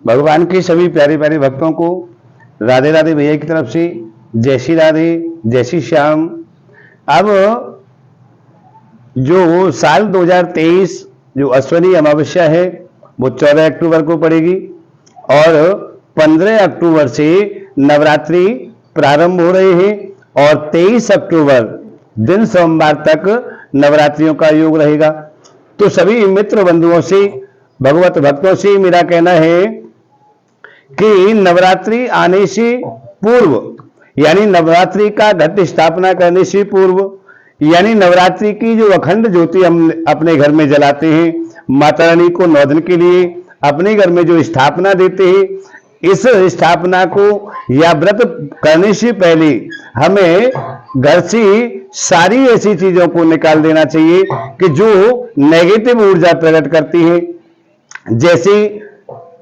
भगवान के सभी प्यारे प्यारे भक्तों को राधे राधे भैया की तरफ से जय श्री राधे, जय श्री श्याम। अब जो साल 2023 जो अश्वनी अमावस्या है वो 14 अक्टूबर को पड़ेगी और 15 अक्टूबर से नवरात्रि प्रारंभ हो रहे हैं और 23 अक्टूबर दिन सोमवार तक नवरात्रियों का योग रहेगा। तो सभी मित्र बंधुओं से, भगवत भक्तों से मेरा कहना है कि नवरात्रि आने से पूर्व यानी नवरात्रि का घट स्थापना करने से पूर्व यानी नवरात्रि की जो अखंड ज्योति हम अपने घर में जलाते हैं, माता रानी को 9 दिन के लिए अपने घर में जो स्थापना देते हैं, इस स्थापना को या व्रत करने से पहले हमें घर से सारी ऐसी चीजों को निकाल देना चाहिए कि जो नेगेटिव ऊर्जा प्रकट करती है। जैसे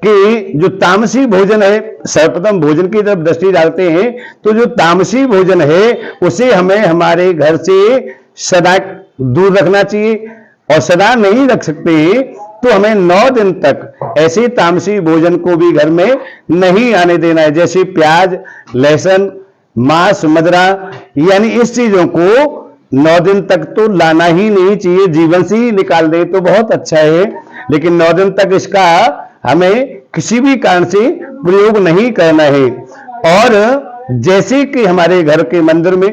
कि जो तामसी भोजन है, सर्वप्रथम भोजन की तरफ दृष्टि डालते हैं तो जो तामसी भोजन है उसे हमें हमारे घर से सदा दूर रखना चाहिए और सदा नहीं रख सकते तो हमें 9 दिन तक ऐसे तामसी भोजन को भी घर में नहीं आने देना है। जैसे प्याज, लहसुन, मांस, मदिरा यानी इस चीजों को 9 दिन तक तो लाना ही नहीं चाहिए। जीवन से ही निकाल दे तो बहुत अच्छा है, लेकिन 9 दिन तक इसका हमें किसी भी कारण से प्रयोग नहीं करना है। और जैसे कि हमारे घर के मंदिर में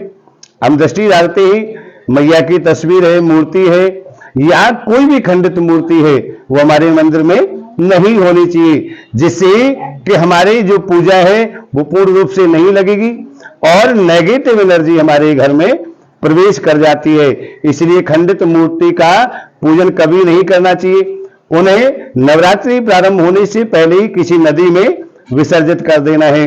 हम दृष्टि डालते हैं, मैया की तस्वीर है, मूर्ति है या कोई भी खंडित मूर्ति है, वो हमारे मंदिर में नहीं होनी चाहिए, जिससे कि हमारी जो पूजा है वो पूर्ण रूप से नहीं लगेगी और नेगेटिव एनर्जी हमारे घर में प्रवेश कर जाती है। इसलिए खंडित मूर्ति का पूजन कभी नहीं करना चाहिए। उन्हें नवरात्रि प्रारंभ होने से पहले ही किसी नदी में विसर्जित कर देना है।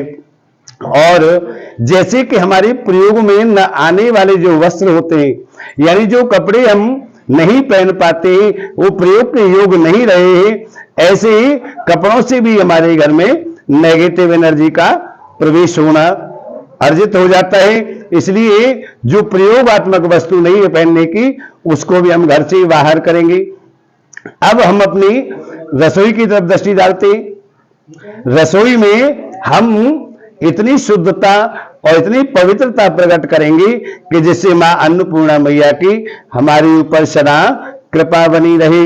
और जैसे कि हमारे प्रयोग में न आने वाले जो वस्त्र होते हैं, यानी जो कपड़े हम नहीं पहन पाते, वो प्रयोग के योग नहीं रहे हैं, ऐसे ही कपड़ों से भी हमारे घर में नेगेटिव एनर्जी का प्रवेश होना अर्जित हो जाता है। इसलिए जो प्रयोगात्मक वस्तु नहीं है पहनने की, उसको भी हम घर से बाहर करेंगे। अब हम अपनी रसोई की तरफ दृष्टि डालते हैं। रसोई में हम इतनी शुद्धता और इतनी पवित्रता प्रकट करेंगे कि जिससे मां अन्नपूर्णा मैया की हमारे ऊपर सदा कृपा बनी रहे।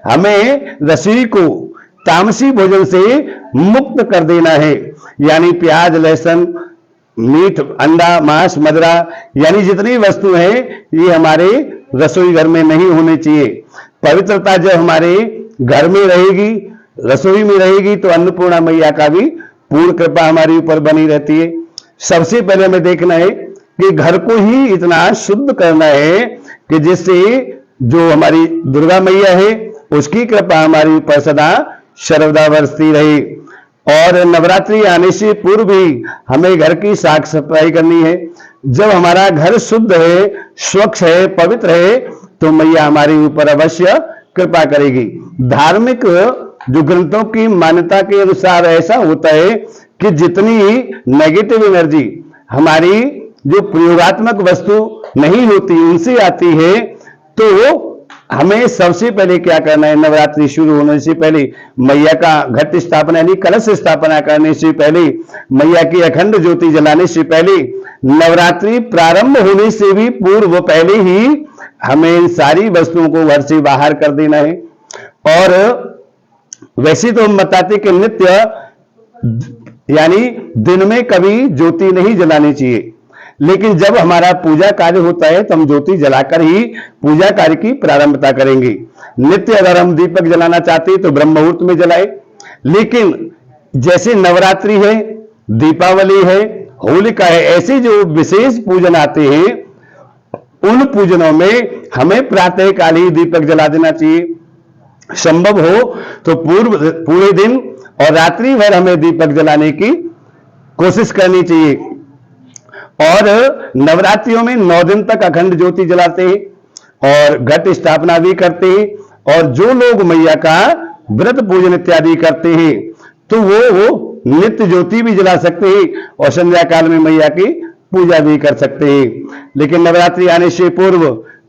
हमें रसोई को तामसी भोजन से मुक्त कर देना है, यानी प्याज, लहसुन, मीट, अंडा, मांस, मदिरा यानी जितनी वस्तु हैं ये हमारे रसोई घर में नहीं होनी चाहिए। पवित्रता जब हमारे घर में रहेगी, रसोई में रहेगी, तो अन्नपूर्णा मैया का भी पूर्ण कृपा हमारे ऊपर बनी रहती है। सबसे पहले हमें देखना है कि घर को ही इतना शुद्ध करना है कि जिससे जो हमारी दुर्गा मैया है उसकी कृपा हमारे ऊपर सदा सर्वदा बरसती रहे। और नवरात्रि आने से पूर्व भी हमें घर की साफ सफाई करनी है। जब हमारा घर शुद्ध है, स्वच्छ है, पवित्र है, तो मैया हमारे ऊपर अवश्य कृपा करेगी। धार्मिक जो ग्रंथों की मान्यता के अनुसार ऐसा होता है कि जितनी नेगेटिव एनर्जी हमारी जो प्रयोगात्मक वस्तु नहीं होती उनसे आती है, तो हमें सबसे पहले क्या करना है, नवरात्रि शुरू होने से पहले मैया का घट स्थापना यानी कलश स्थापना करने से पहले, मैया की अखंड ज्योति जलाने से पहले, नवरात्रि प्रारंभ होने से भी पूर्व पहले ही हमें इन सारी वस्तुओं को घर से बाहर कर देना है। और वैसे तो हम बताते कि नित्य यानी दिन में कभी ज्योति नहीं जलानी चाहिए, लेकिन जब हमारा पूजा कार्य होता है तो हम ज्योति जलाकर ही पूजा कार्य की प्रारंभता करेंगे। नित्य अगर हम दीपक जलाना चाहते हैं तो ब्रह्म मुहूर्त में जलाए, लेकिन जैसे नवरात्रि है, दीपावली है, होलिका है, ऐसे जो विशेष पूजन आते हैं उन पूजनों में हमें प्रातः काल ही दीपक जला देना चाहिए। संभव हो तो पूरे दिन और रात्रि भर हमें दीपक जलाने की कोशिश करनी चाहिए। और नवरात्रियों में 9 दिन तक अखंड ज्योति जलाते हैं और घट स्थापना भी करते हैं। और जो लोग मैया का व्रत पूजन इत्यादि करते हैं तो वो नित्य ज्योति भी जला सकते हैं और संध्या काल में मैया की पूजा भी कर सकते हैं। लेकिन नवरात्रि आने से पूर्व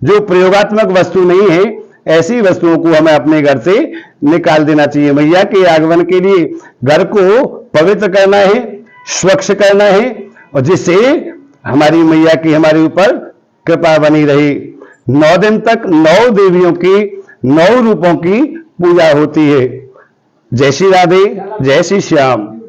जो प्रयोगात्मक वस्तु नहीं है ऐसी वस्तुओं को हमें अपने घर से निकाल देना चाहिए। मैया के आगमन के लिए घर को पवित्र करना है, स्वच्छ करना है, और जिससे हमारी मैया की हमारे ऊपर कृपा बनी रहे। 9 दिन तक 9 देवियों की 9 रूपों की पूजा होती है। जय श्री राधे, जय श्री श्याम।